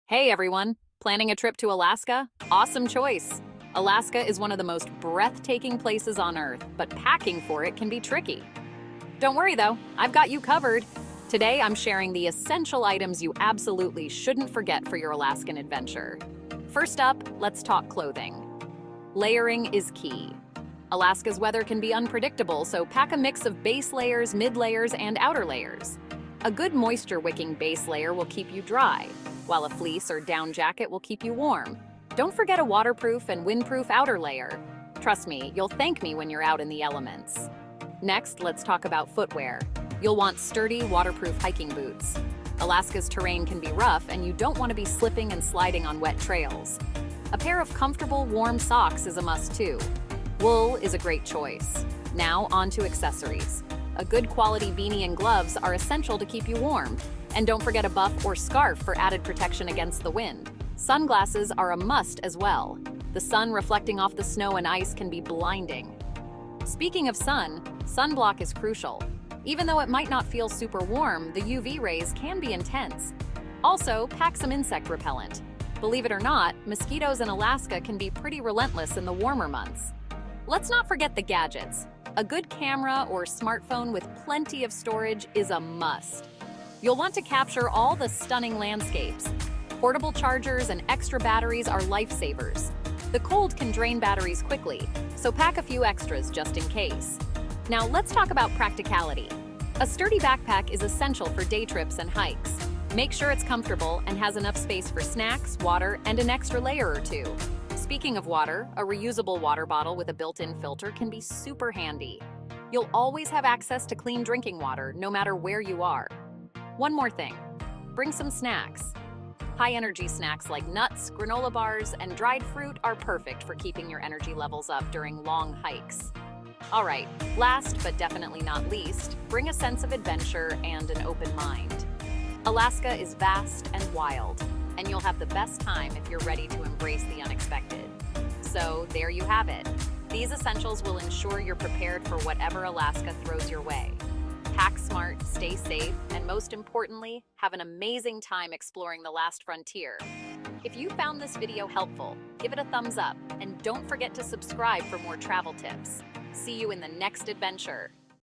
Hey everyone, planning a trip to Alaska? Awesome choice! Alaska is one of the most breathtaking places on Earth, but packing for it can be tricky. Don't worry though, I've got you covered. Today I'm sharing the essential items you absolutely shouldn't forget for your Alaskan adventure. First up, let's talk clothing. Layering is key. Alaska's weather can be unpredictable, so pack a mix of base layers, mid layers, and outer layers. A good moisture-wicking base layer will keep you dry, while a fleece or down jacket will keep you warm. Don't forget a waterproof and windproof outer layer. Trust me, you'll thank me when you're out in the elements. Next, let's talk about footwear. You'll want sturdy, waterproof hiking boots. Alaska's terrain can be rough, and you don't want to be slipping and sliding on wet trails. A pair of comfortable, warm socks is a must too. Wool is a great choice. Now, on to accessories. A good quality beanie and gloves are essential to keep you warm. And don't forget a buff or scarf for added protection against the wind. Sunglasses are a must as well. The sun reflecting off the snow and ice can be blinding. Speaking of sun, sunblock is crucial. Even though it might not feel super warm, the UV rays can be intense. Also, pack some insect repellent. Believe it or not, mosquitoes in Alaska can be pretty relentless in the warmer months. Let's not forget the gadgets. A good camera or smartphone with plenty of storage is a must. You'll want to capture all the stunning landscapes. Portable chargers and extra batteries are lifesavers. The cold can drain batteries quickly, so pack a few extras just in case. Now let's talk about practicality. A sturdy backpack is essential for day trips and hikes. Make sure it's comfortable and has enough space for snacks, water, and an extra layer or two. Speaking of water, a reusable water bottle with a built-in filter can be super handy. You'll always have access to clean drinking water, no matter where you are. One more thing, bring some snacks. High-energy snacks like nuts, granola bars, and dried fruit are perfect for keeping your energy levels up during long hikes. All right, last but definitely not least, bring a sense of adventure and an open mind. Alaska is vast and wild, and you'll have the best time if you're ready to embrace the unexpected. So there you have it. These essentials will ensure you're prepared for whatever Alaska throws your way. Pack smart, stay safe, and most importantly, have an amazing time exploring the last frontier. If you found this video helpful, give it a thumbs up, and don't forget to subscribe for more travel tips. See you in the next adventure.